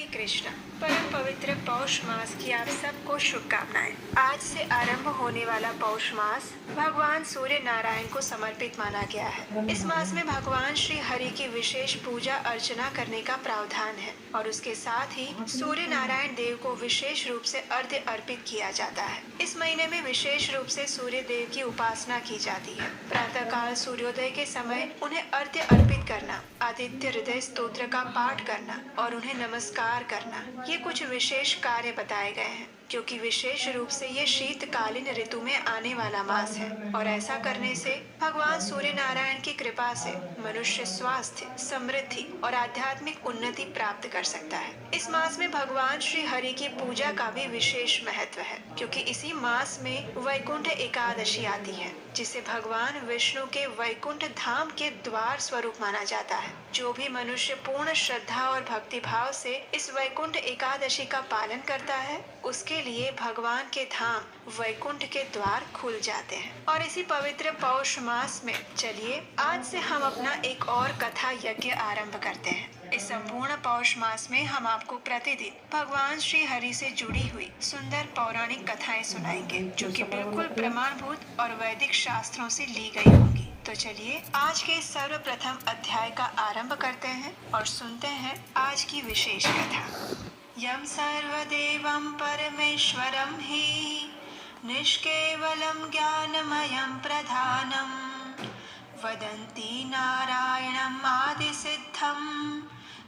कृष्ण। परम पवित्र पौष मास की आप सबको शुभकामनाएं। आज से आरंभ होने वाला पौष मास भगवान सूर्य नारायण को समर्पित माना गया है। इस मास में भगवान श्री हरि की विशेष पूजा अर्चना करने का प्रावधान है और उसके साथ ही सूर्य नारायण देव को विशेष रूप से अर्घ्य अर्पित किया जाता है। इस महीने में विशेष रूप से सूर्य देव की उपासना की जाती है। प्रातः काल सूर्योदय के समय उन्हें अर्घ्य अर्पित करना, आदित्य हृदय स्तोत्र का पाठ करना और उन्हें नमस्कार करना, ये कुछ विशेष कार्य बताए गए हैं क्योंकि विशेष रूप से ये शीतकालीन ऋतु में आने वाला मास है और ऐसा करने से भगवान सूर्य नारायण की कृपा से मनुष्य स्वास्थ्य, समृद्धि और आध्यात्मिक उन्नति प्राप्त कर सकता है। इस मास में भगवान श्री हरि की पूजा का भी विशेष महत्व है क्योंकि इसी मास में वैकुंठ एकादशी आती है जिसे भगवान विष्णु के वैकुंठ धाम के द्वार स्वरूप माना जाता है। जो भी मनुष्य पूर्ण श्रद्धा और भक्ति भाव से इस वैकुंठ एकादशी का पालन करता है उसके लिए भगवान के धाम वैकुंठ के द्वार खुल जाते हैं। और इसी पवित्र पौष मास में चलिए आज से हम अपना एक और कथा यज्ञ आरंभ करते हैं। इस संपूर्ण पौष मास में हम आपको प्रतिदिन भगवान श्री हरि से जुड़ी हुई सुंदर पौराणिक कथाएं सुनाएंगे जो कि बिल्कुल प्रमाणभूत और वैदिक शास्त्रों से ली गई होंगी। तो चलिए आज के सर्वप्रथम अध्याय का आरंभ करते हैं और सुनते हैं आज की विशेष कथा। यम सर्वदेवं परमेश्वरं हि निष्केवलं ज्ञानमयं प्रधानम् वदन्ति नारायणम् आदिसिद्धं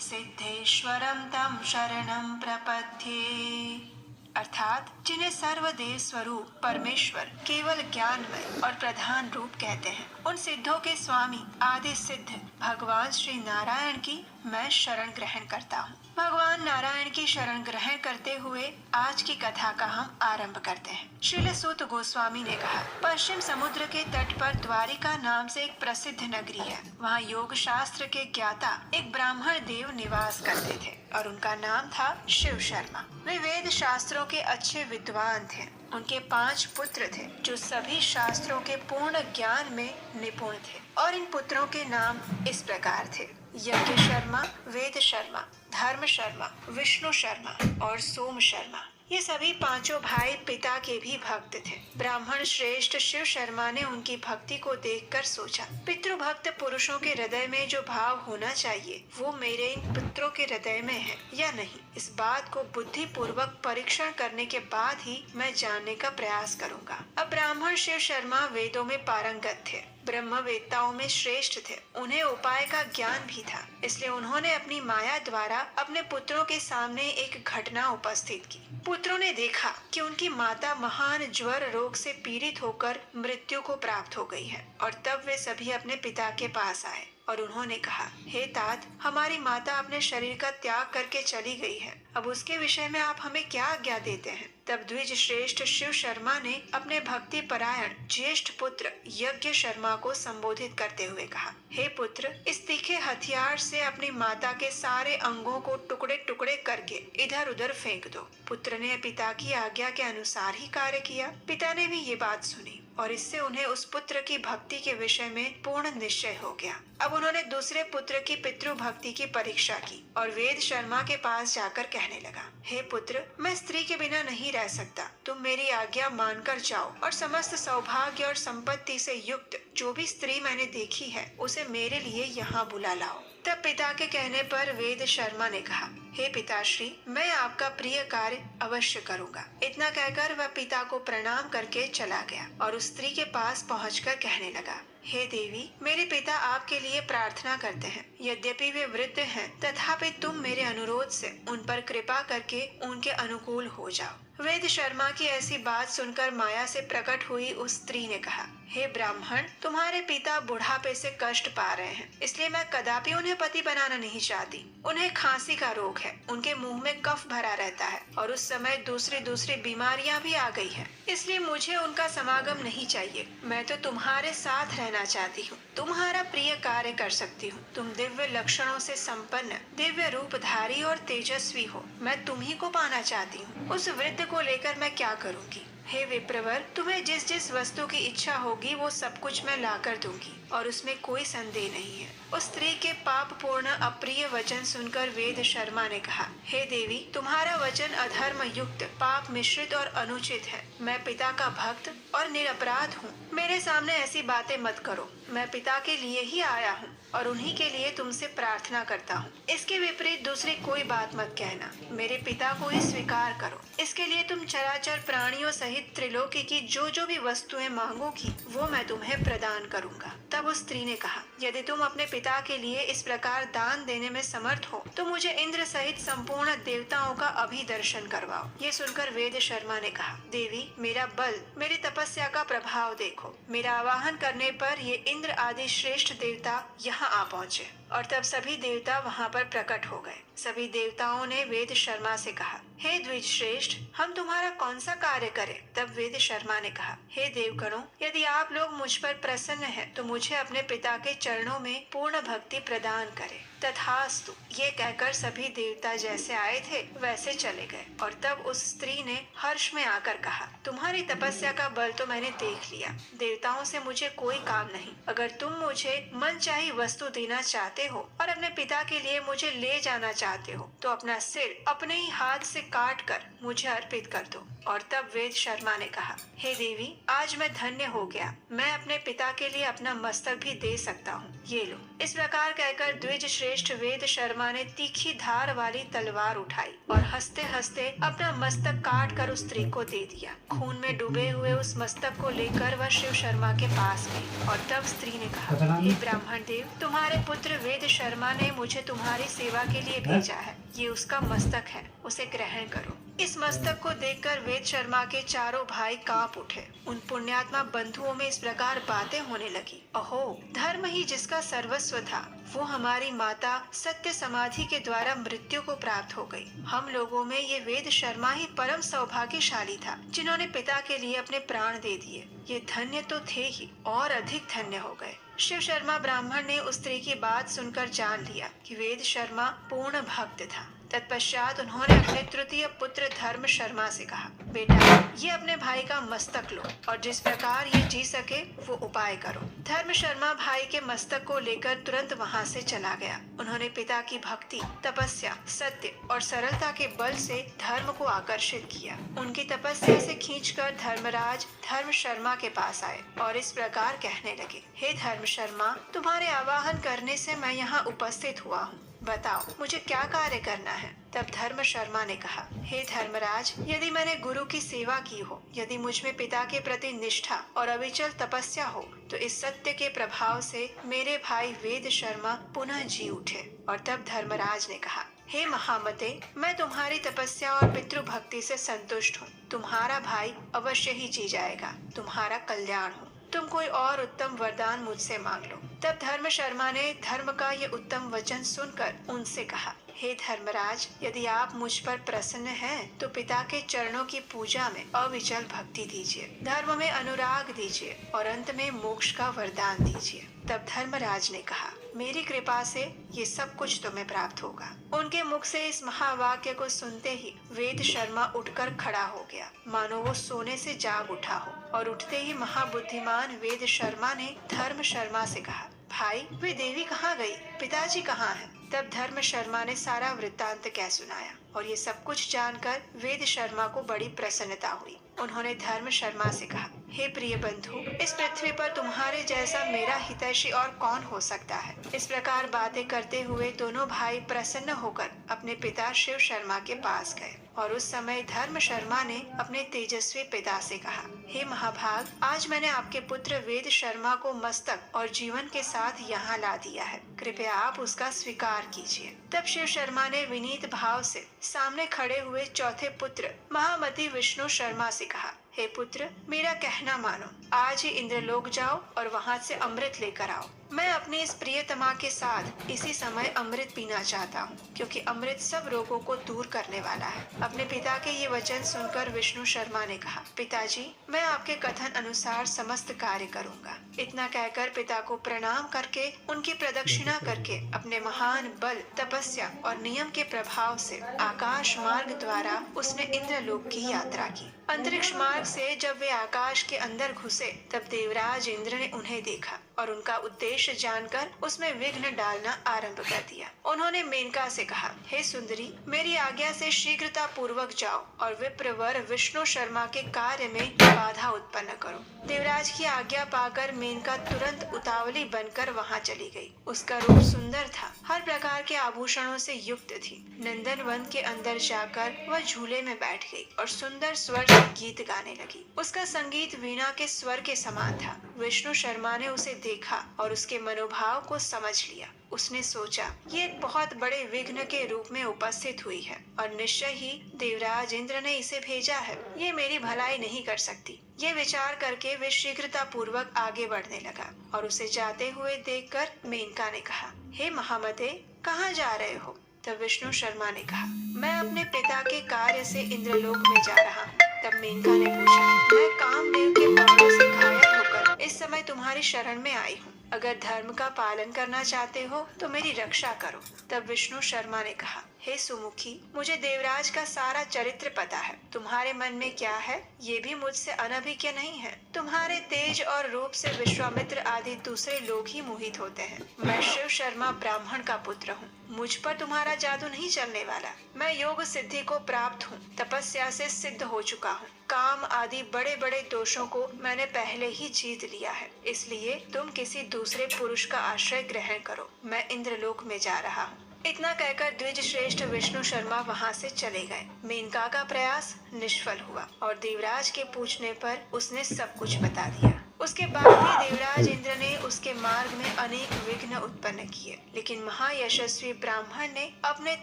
सिद्धेश्वरं तं शरणं प्रपद्ये। अर्थात जिन्हें सर्वदेव स्वरूप परमेश्वर केवल ज्ञानमय और प्रधान रूप कहते हैं उन सिद्धों के स्वामी आदि सिद्ध भगवान श्री नारायण की मैं शरण ग्रहण करता हूँ। भगवान नारायण की शरण ग्रहण करते हुए आज की कथा का हम आरंभ करते हैं। श्रील सूत गोस्वामी ने कहा, पश्चिम समुद्र के तट पर द्वारिका नाम से एक प्रसिद्ध नगरी है। वहाँ योग शास्त्र के ज्ञाता एक ब्राह्मण देव निवास करते थे और उनका नाम था शिव शर्मा। वे वेद शास्त्रों के अच्छे विद्वान थे। उनके 5 पुत्र थे जो सभी शास्त्रों के पूर्ण ज्ञान में निपुण थे और इन पुत्रों के नाम इस प्रकार थे, यज्ञ शर्मा, वेद शर्मा, धर्म शर्मा, विष्णु शर्मा और सोम शर्मा। ये सभी 5 भाई पिता के भी भक्त थे। ब्राह्मण श्रेष्ठ शिव शर्मा ने उनकी भक्ति को देखकर सोचा, पितृभक्त पुरुषों के हृदय में जो भाव होना चाहिए वो मेरे इन पुत्रों के हृदय में है या नहीं, इस बात को बुद्धि पूर्वक परीक्षण करने के बाद ही मैं जानने का प्रयास करूंगा। अब ब्राह्मण शिव शर्मा वेदों में पारंगत थे, ब्रह्मवेत्ताओं में श्रेष्ठ थे, उन्हें उपाय का ज्ञान भी था। इसलिए उन्होंने अपनी माया द्वारा अपने पुत्रों के सामने एक घटना उपस्थित की। पुत्रों ने देखा कि उनकी माता महान ज्वर रोग से पीड़ित होकर मृत्यु को प्राप्त हो गई है और तब वे सभी अपने पिता के पास आए और उन्होंने कहा, हे तात, हमारी माता अपने शरीर का त्याग करके चली गई है, अब उसके विषय में आप हमें क्या आज्ञा देते हैं। तब द्विज श्रेष्ठ शिव शर्मा ने अपने भक्ति परायण ज्येष्ठ पुत्र यज्ञ शर्मा को संबोधित करते हुए कहा, हे पुत्र, इस तीखे हथियार से अपनी माता के सारे अंगों को टुकड़े टुकड़े करके इधर उधर फेंक दो। पुत्र ने पिता की आज्ञा के अनुसार ही कार्य किया। पिता ने भी ये बात सुनी और इससे उन्हें उस पुत्र की भक्ति के विषय में पूर्ण निश्चय हो गया। अब उन्होंने दूसरे पुत्र की पितृभक्ति की परीक्षा की और वेद शर्मा के पास जाकर कहने लगा, हे पुत्र, मैं स्त्री के बिना नहीं रह सकता, तुम मेरी आज्ञा मानकर जाओ और समस्त सौभाग्य और संपत्ति से युक्त जो भी स्त्री मैंने देखी है उसे मेरे लिए यहाँ बुला लाओ। तब पिता के कहने पर वेद शर्मा ने कहा, हे पिताश्री, मैं आपका प्रिय कार्य अवश्य करूंगा। इतना कहकर वह पिता को प्रणाम करके चला गया और उस स्त्री के पास पहुंचकर कहने लगा, हे देवी, मेरे पिता आपके लिए प्रार्थना करते हैं। यद्यपि वे वृद्ध हैं तथापि तुम मेरे अनुरोध से उन पर कृपा करके उनके अनुकूल हो जाओ। वेद शर्मा की ऐसी बात सुनकर माया से प्रकट हुई उस स्त्री ने कहा, हे ब्राह्मण, तुम्हारे पिता बुढ़ापे से कष्ट पा रहे हैं, इसलिए मैं कदापि उन्हें पति बनाना नहीं चाहती। उन्हें खांसी का रोग है, उनके मुंह में कफ भरा रहता है और उस समय दूसरी बीमारियां भी आ गई हैं, इसलिए मुझे उनका समागम नहीं चाहिए। मैं तो तुम्हारे साथ रहना चाहती हूँ, तुम्हारा प्रिय कार्य कर सकती हूँ। तुम दिव्य लक्षणों से संपन्न, दिव्य रूपधारी और तेजस्वी हो। मैं तुम ही को पाना चाहती हूँ। उस वृद्ध को लेकर मैं क्या करूँगी? हे विप्रवर, तुम्हें जिस जिस वस्तु की इच्छा होगी वो सब कुछ मैं लाकर दूंगी और उसमें कोई संदेह नहीं है। उस स्त्री के पाप पूर्ण अप्रिय वचन सुनकर वेद शर्मा ने कहा, हे देवी, तुम्हारा वचन अधर्म युक्त, पाप मिश्रित और अनुचित है। मैं पिता का भक्त और निरपराध हूँ। मेरे सामने ऐसी बातें मत करो। मैं पिता के लिए ही आया हूँ और उन्हीं के लिए तुमसे प्रार्थना करता हूँ। इसके विपरीत दूसरी कोई बात मत कहना। मेरे पिता को ही स्वीकार करो। इसके लिए तुम चराचर प्राणियों सहित त्रिलोकी की जो जो भी वस्तुएं मांगोगी वो मैं तुम्हें प्रदान करूंगा। तब उस स्त्री ने कहा, यदि तुम अपने पिता के लिए इस प्रकार दान देने में समर्थ हो तो मुझे इंद्र सहित संपूर्ण देवताओं का अभी दर्शन करवाओ। ये सुनकर वेद शर्मा ने कहा, देवी, मेरा बल, मेरी तपस्या का प्रभाव देखो। मेरा आवाहन करने पर ये इंद्र आदि श्रेष्ठ देवता यहाँ आ पहुँचे और तब सभी देवता वहाँ पर प्रकट हो गए। सभी देवताओं ने वेद शर्मा से कहा, हे द्विज श्रेष्ठ, हम तुम्हारा कौन सा कार्य करें? तब वेद शर्मा ने कहा, हे देवगणों, यदि आप लोग मुझ पर प्रसन्न हैं तो मुझे अपने पिता के चरणों में पूर्ण भक्ति प्रदान करें। तथास्तु। ये कहकर सभी देवता जैसे आए थे वैसे चले गए और तब उस स्त्री ने हर्ष में आकर कहा, तुम्हारी तपस्या का बल तो मैंने देख लिया। देवताओं से मुझे कोई काम नहीं। अगर तुम मुझे मनचाही वस्तु देना चाहते हो और अपने पिता के लिए मुझे ले जाना चाहते हो तो अपना सिर अपने ही हाथ से काट कर मुझे अर्पित कर दो। और तब वेद शर्मा ने कहा, हे देवी, आज मैं धन्य हो गया। मैं अपने पिता के लिए अपना मस्तक भी दे सकता हूँ। ये लो। इस प्रकार कहकर द्विज श्रेष्ठ वेद शर्मा ने तीखी धार वाली तलवार उठाई और हंसते हंसते अपना मस्तक काट कर उस स्त्री को दे दिया। खून में डूबे हुए उस मस्तक को लेकर वह शिव शर्मा के पास गई और तब स्त्री ने कहा, हे ब्राह्मण देव, तुम्हारे पुत्र वेद शर्मा ने मुझे तुम्हारी सेवा के लिए भेजा है। ये उसका मस्तक है, उसे ग्रहण करो। इस मस्तक को देखकर वेद शर्मा के चारों भाई कांप उठे। उन पुण्यात्मा बंधुओं में इस प्रकार बातें होने लगी, अहो, धर्म ही जिसका सर्वस्व था वो हमारी माता सत्य समाधि के द्वारा मृत्यु को प्राप्त हो गई। हम लोगों में ये वेद शर्मा ही परम सौभाग्यशाली था जिन्होंने पिता के लिए अपने प्राण दे दिए। ये धन्य तो थे ही और अधिक धन्य हो गए। शिव शर्मा ब्राह्मण ने उस स्त्री की बात सुनकर जान लिया कि वेद शर्मा पूर्ण भक्त था। तत्पश्चात उन्होंने अपने तृतीय पुत्र धर्म शर्मा से कहा, बेटा, ये अपने भाई का मस्तक लो और जिस प्रकार ये जी सके वो उपाय करो। धर्म शर्मा भाई के मस्तक को लेकर तुरंत वहाँ से चला गया। उन्होंने पिता की भक्ति, तपस्या, सत्य और सरलता के बल से धर्म को आकर्षित किया। उनकी तपस्या से खींचकर धर्मराज धर्म शर्मा के पास आए और इस प्रकार कहने लगे, हे धर्म शर्मा, तुम्हारे आवाहन करने से मैं यहाँ उपस्थित हुआ हूँ। बताओ, मुझे क्या कार्य करना है? तब धर्म शर्मा ने कहा, हे धर्मराज, यदि मैंने गुरु की सेवा की हो, यदि मुझ में पिता के प्रति निष्ठा और अविचल तपस्या हो, तो इस सत्य के प्रभाव से मेरे भाई वेद शर्मा पुनः जी उठे। और तब धर्मराज ने कहा, हे महामते, मैं तुम्हारी तपस्या और पितृभक्ति से संतुष्ट हूँ। तुम्हारा भाई अवश्य ही जी जाएगा। तुम्हारा कल्याण हो। तुम कोई और उत्तम वरदान मुझसे मांग लो। तब धर्म शर्मा ने धर्म का ये उत्तम वचन सुनकर उनसे कहा, हे धर्मराज, यदि आप मुझ पर प्रसन्न हैं, तो पिता के चरणों की पूजा में अविचल भक्ति दीजिए, धर्म में अनुराग दीजिए और अंत में मोक्ष का वरदान दीजिए। तब धर्मराज ने कहा, मेरी कृपा से ये सब कुछ तुम्हें प्राप्त होगा। उनके मुख से इस महावाक्य को सुनते ही वेद शर्मा उठकर खड़ा हो गया, मानो वो सोने से जाग उठा हो। और उठते ही महाबुद्धिमान वेद शर्मा ने धर्म शर्मा से कहा, भाई, वे देवी कहाँ गई? पिताजी कहाँ हैं? तब धर्म शर्मा ने सारा वृत्तांत कह सुनाया और ये सब कुछ जानकर वेद शर्मा को बड़ी प्रसन्नता हुई। उन्होंने धर्म शर्मा से कहा, हे प्रिय बंधु, इस पृथ्वी पर तुम्हारे जैसा मेरा हितैषी और कौन हो सकता है? इस प्रकार बातें करते हुए दोनों भाई प्रसन्न होकर अपने पिता शिव शर्मा के पास गए। और उस समय धर्म शर्मा ने अपने तेजस्वी पिता से कहा, हे महाभाग, आज मैंने आपके पुत्र वेद शर्मा को मस्तक और जीवन के साथ यहाँ ला दिया है। कृपया आप उसका स्वीकार कीजिए। तब शिव शर्मा ने विनीत भाव से सामने खड़े हुए चौथे पुत्र महामती विष्णु शर्मा से कहा, हे पुत्र, मेरा कहना मानो। आज ही इंद्रलोक जाओ और वहाँ से अमृत लेकर आओ। मैं अपनी इस प्रियतमा के साथ इसी समय अमृत पीना चाहता हूँ, क्योंकि अमृत सब रोगों को दूर करने वाला है। अपने पिता के ये वचन सुनकर विष्णु शर्मा ने कहा, पिताजी, मैं आपके कथन अनुसार समस्त कार्य करूँगा। इतना कहकर पिता को प्रणाम करके उनकी प्रदक्षिणा करके अपने महान बल, तपस्या और नियम के प्रभाव से आकाश मार्ग द्वारा उसने इंद्रलोक की यात्रा की। अंतरिक्ष मार्ग से जब वे आकाश के अंदर घुसे, तब देवराज इंद्र ने उन्हें देखा और उनका उद्देश्य जानकर उसमें विघ्न डालना आरंभ कर दिया। उन्होंने मेनका से कहा, हे सुंदरी, मेरी आज्ञा से शीघ्रता पूर्वक जाओ और विप्रवर विष्णु शर्मा के कार्य में बाधा उत्पन्न करो। देवराज की आज्ञा पाकर मेनका तुरंत उतावली बनकर वहां चली गई। उसका रूप सुंदर था, हर प्रकार के आभूषणों से युक्त थी। नंदन वन के अंदर जाकर वह झूले में बैठ गई और सुंदर स्वर से गीत गाने लगी। उसका संगीत वीणा के स्वर के समान था। विष्णु शर्मा ने उसे देखा और उसके मनोभाव को समझ लिया। उसने सोचा, ये एक बहुत बड़े विघ्न के रूप में उपस्थित हुई है और निश्चय ही देवराज इंद्र ने इसे भेजा है। ये मेरी भलाई नहीं कर सकती। ये विचार करके वे शीघ्रता पूर्वक आगे बढ़ने लगा और उसे जाते हुए देखकर मेनका ने कहा, हे महामते, कहाँ जा रहे हो? तब विष्णु शर्मा ने कहा, मैं अपने पिता के कार्य से इंद्रलोक में जा रहा हूँ। तब मेनका ने पूछा, मैं कामदेव के बाणों से घायल होकर इस समय तुम्हारी शरण में आई हूँ। अगर धर्म का पालन करना चाहते हो तो मेरी रक्षा करो। तब विष्णु शर्मा ने कहा, हे सुमुखी, मुझे देवराज का सारा चरित्र पता है। तुम्हारे मन में क्या है ये भी मुझसे अनभिज्ञ नहीं है। तुम्हारे तेज और रूप से विश्वामित्र आदि दूसरे लोग ही मोहित होते हैं। मैं शिव शर्मा ब्राह्मण का पुत्र हूँ। मुझ पर तुम्हारा जादू नहीं चलने वाला। मैं योग सिद्धि को प्राप्त हूँ, तपस्या से सिद्ध हो चुका हूँ। काम आदि बड़े बड़े दोषों को मैंने पहले ही जीत लिया है। इसलिए तुम किसी दूसरे पुरुष का आश्रय ग्रहण करो। मैं इंद्रलोक में जा रहा हूँ। इतना कहकर द्विज श्रेष्ठ विष्णु शर्मा वहां से चले गए। मेनका का प्रयास निष्फल हुआ और देवराज के पूछने पर उसने सब कुछ बता दिया। उसके बाद भी देवराज इंद्र ने उसके मार्ग में अनेक विघ्न उत्पन्न किए, लेकिन महायशस्वी ब्राह्मण ने अपने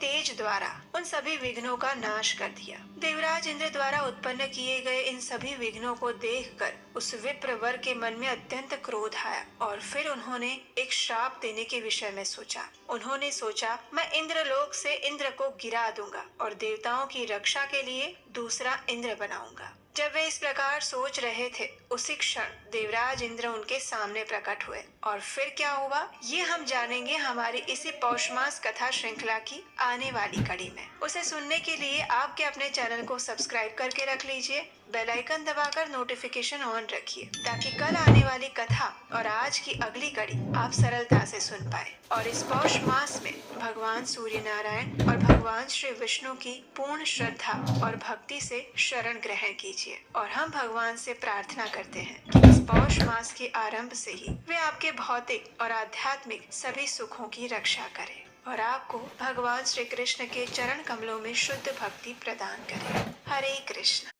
तेज द्वारा उन सभी विघ्नों का नाश कर दिया। देवराज इंद्र द्वारा उत्पन्न किए गए इन सभी विघ्नों को देखकर उस विप्रवर के मन में अत्यंत क्रोध आया और फिर उन्होंने एक श्राप देने के विषय में सोचा। उन्होंने सोचा, मैं इंद्रलोक से इंद्र को गिरा दूंगा और देवताओं की रक्षा के लिए दूसरा इंद्र बनाऊंगा। जब वे इस प्रकार सोच रहे थे, उसी क्षण देवराज इंद्र उनके सामने प्रकट हुए और फिर क्या हुआ ये हम जानेंगे हमारी इसी पौष मास कथा श्रृंखला की आने वाली कड़ी में। उसे सुनने के लिए आपके अपने चैनल को सब्सक्राइब करके रख लीजिए, बेल आइकन दबाकर नोटिफिकेशन ऑन रखिए, ताकि कल आने वाली कथा और आज की अगली कड़ी आप सरलता से सुन पाए। और इस पौष मास में भगवान सूर्य नारायण और भगवान श्री विष्णु की पूर्ण श्रद्धा और भक्ति से शरण ग्रहण कीजिए। और हम भगवान से प्रार्थना करते हैं कि इस पौष मास के आरंभ से ही वे आपके भौतिक और आध्यात्मिक सभी सुखों की रक्षा करें और आपको भगवान श्री कृष्ण के चरण कमलों में शुद्ध भक्ति प्रदान करें। हरे कृष्ण।